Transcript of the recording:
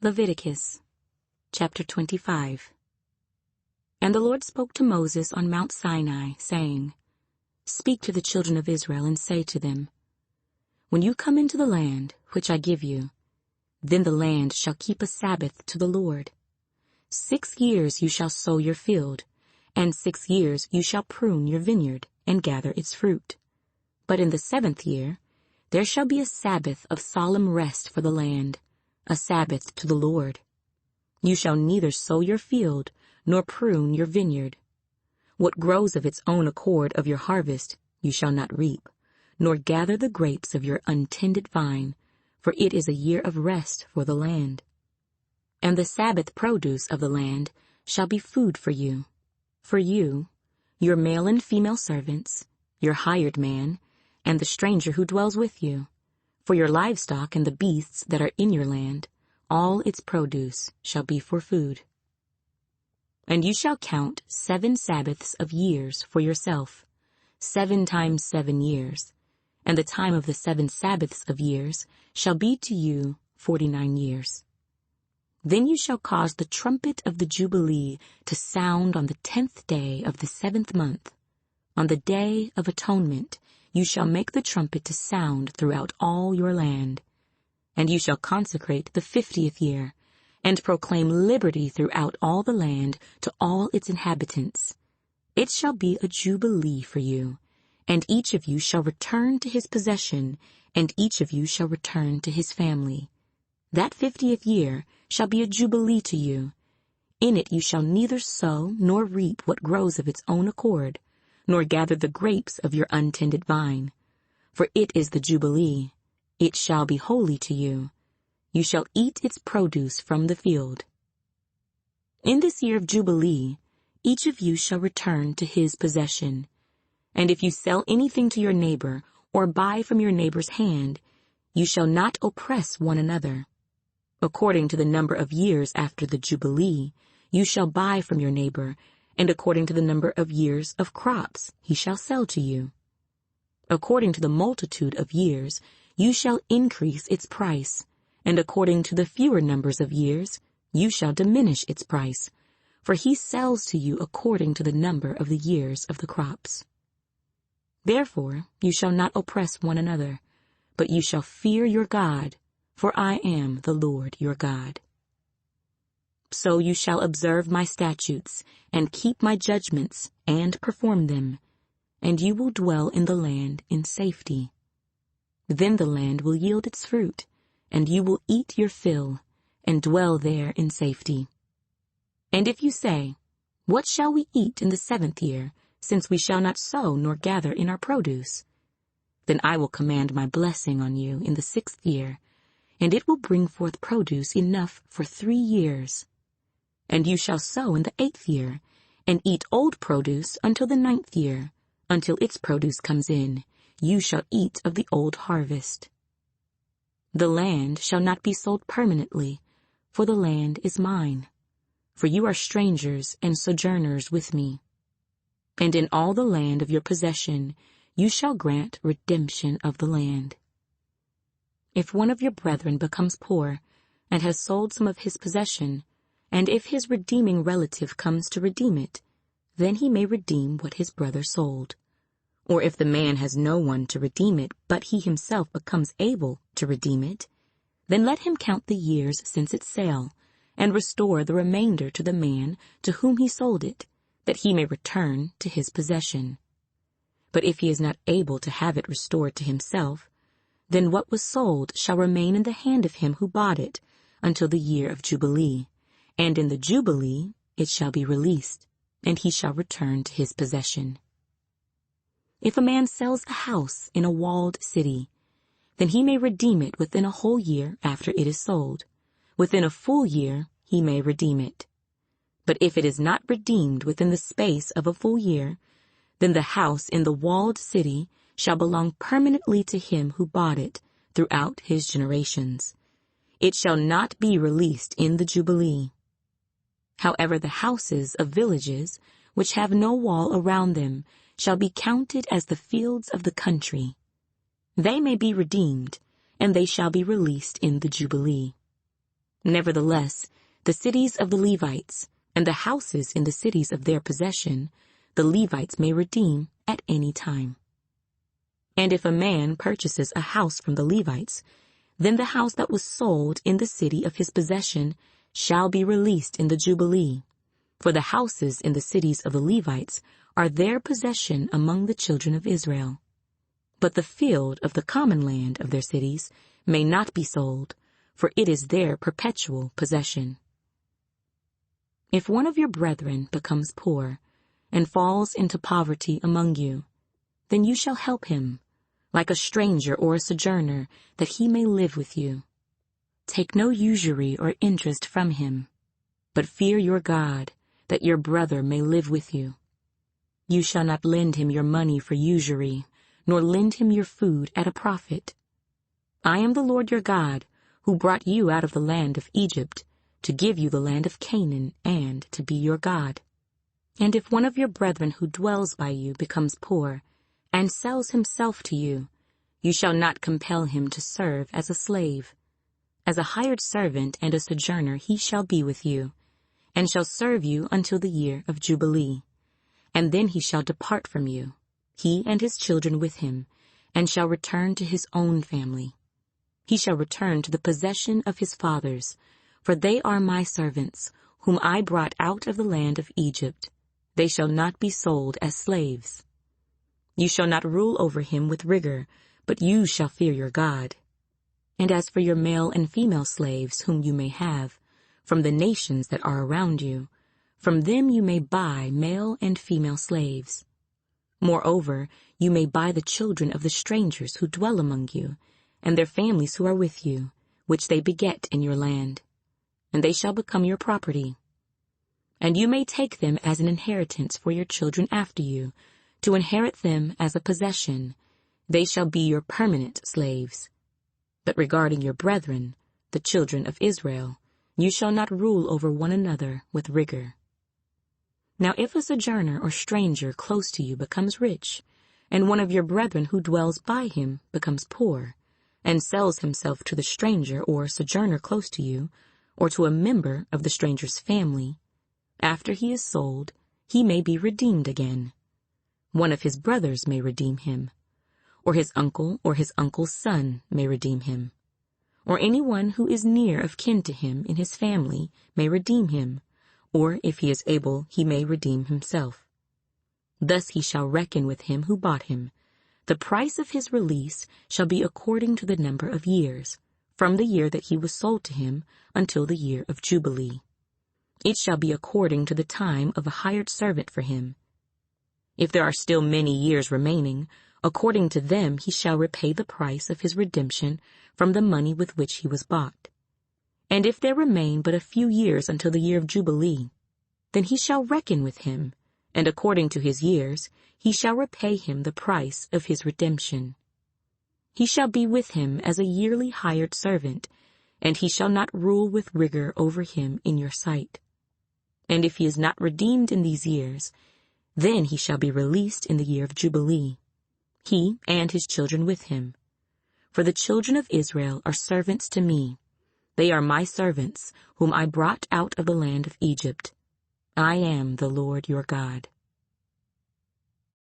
Leviticus, chapter 25. And the Lord spoke to Moses on Mount Sinai, saying, Speak to the children of Israel and say to them, When you come into the land which I give you, then the land shall keep a Sabbath to the Lord. 6 years you shall sow your field, and 6 years you shall prune your vineyard and gather its fruit. But in the 7th year there shall be a Sabbath of solemn rest for the land, a Sabbath to the Lord. You shall neither sow your field nor prune your vineyard. What grows of its own accord of your harvest you shall not reap, nor gather the grapes of your untended vine, for it is a year of rest for the land. And the Sabbath produce of the land shall be food for you, your male and female servants, your hired man, and the stranger who dwells with you, for your livestock and the beasts that are in your land, all its produce shall be for food. And you shall count 7 Sabbaths of years for yourself, 7 times 7 years, and the time of the 7 Sabbaths of years shall be to you 49 years. Then you shall cause the trumpet of the Jubilee to sound on the 10th day of the 7th month. On the day of atonement you shall make the trumpet to sound throughout all your land. And you shall consecrate the 50th year, and proclaim liberty throughout all the land to all its inhabitants. It shall be a jubilee for you, and each of you shall return to his possession, and each of you shall return to his family. That 50th year shall be a jubilee to you. In it you shall neither sow nor reap what grows of its own accord, nor gather the grapes of your untended vine. For it is the Jubilee. It shall be holy to you. You shall eat its produce from the field. In this year of Jubilee, each of you shall return to his possession. And if you sell anything to your neighbor, or buy from your neighbor's hand, you shall not oppress one another. According to the number of years after the Jubilee, you shall buy from your neighbor, and according to the number of years of crops he shall sell to you. According to the multitude of years, you shall increase its price, and according to the fewer numbers of years, you shall diminish its price, for he sells to you according to the number of the years of the crops. Therefore you shall not oppress one another, but you shall fear your God, for I am the Lord your God. So you shall observe my statutes, and keep my judgments, and perform them, and you will dwell in the land in safety. Then the land will yield its fruit, and you will eat your fill, and dwell there in safety. And if you say, What shall we eat in the 7th year, since we shall not sow nor gather in our produce? Then I will command my blessing on you in the 6th year, and it will bring forth produce enough for 3 years. And you shall sow in the 8th year, and eat old produce until the 9th year, until its produce comes in. You shall eat of the old harvest. The land shall not be sold permanently, for the land is mine. For you are strangers and sojourners with me. And in all the land of your possession you shall grant redemption of the land. If one of your brethren becomes poor, and has sold some of his possession, and if his redeeming relative comes to redeem it, then he may redeem what his brother sold. Or if the man has no one to redeem it, but he himself becomes able to redeem it, then let him count the years since its sale, and restore the remainder to the man to whom he sold it, that he may return to his possession. But if he is not able to have it restored to himself, then what was sold shall remain in the hand of him who bought it until the year of Jubilee, and in the Jubilee it shall be released, and he shall return to his possession. If a man sells a house in a walled city, then he may redeem it within a whole year after it is sold. Within a full year he may redeem it. But if it is not redeemed within the space of a full year, then the house in the walled city shall belong permanently to him who bought it throughout his generations. It shall not be released in the Jubilee. However, the houses of villages, which have no wall around them, shall be counted as the fields of the country. They may be redeemed, and they shall be released in the Jubilee. Nevertheless, the cities of the Levites and the houses in the cities of their possession, the Levites may redeem at any time. And if a man purchases a house from the Levites, then the house that was sold in the city of his possession shall be released in the Jubilee, for the houses in the cities of the Levites are their possession among the children of Israel. But the field of the common land of their cities may not be sold, for it is their perpetual possession. If one of your brethren becomes poor and falls into poverty among you, then you shall help him, like a stranger or a sojourner, that he may live with you. Take no usury or interest from him, but fear your God, that your brother may live with you. You shall not lend him your money for usury, nor lend him your food at a profit. I am the Lord your God, who brought you out of the land of Egypt, to give you the land of Canaan, and to be your God. And if one of your brethren who dwells by you becomes poor, and sells himself to you, you shall not compel him to serve as a slave. As a hired servant and a sojourner he shall be with you, and shall serve you until the year of Jubilee. And then he shall depart from you, he and his children with him, and shall return to his own family. He shall return to the possession of his fathers, for they are my servants, whom I brought out of the land of Egypt. They shall not be sold as slaves. You shall not rule over him with rigor, but you shall fear your God. And as for your male and female slaves whom you may have, from the nations that are around you, from them you may buy male and female slaves. Moreover, you may buy the children of the strangers who dwell among you, and their families who are with you, which they beget in your land, and they shall become your property. And you may take them as an inheritance for your children after you, to inherit them as a possession. They shall be your permanent slaves. But regarding your brethren, the children of Israel, you shall not rule over one another with rigor. Now if a sojourner or stranger close to you becomes rich, and one of your brethren who dwells by him becomes poor, and sells himself to the stranger or sojourner close to you, or to a member of the stranger's family, after he is sold, he may be redeemed again. One of his brothers may redeem him, or his uncle or his uncle's son may redeem him, or anyone who is near of kin to him in his family may redeem him, or if he is able, he may redeem himself. Thus he shall reckon with him who bought him. The price of his release shall be according to the number of years, from the year that he was sold to him until the year of Jubilee. It shall be according to the time of a hired servant for him. If there are still many years remaining, according to them he shall repay the price of his redemption from the money with which he was bought. And if there remain but a few years until the year of Jubilee, then he shall reckon with him, and according to his years he shall repay him the price of his redemption. He shall be with him as a yearly hired servant, and he shall not rule with rigor over him in your sight. And if he is not redeemed in these years, then he shall be released in the year of Jubilee, he and his children with him. For the children of Israel are servants to me. They are my servants, whom I brought out of the land of Egypt. I am the Lord your God.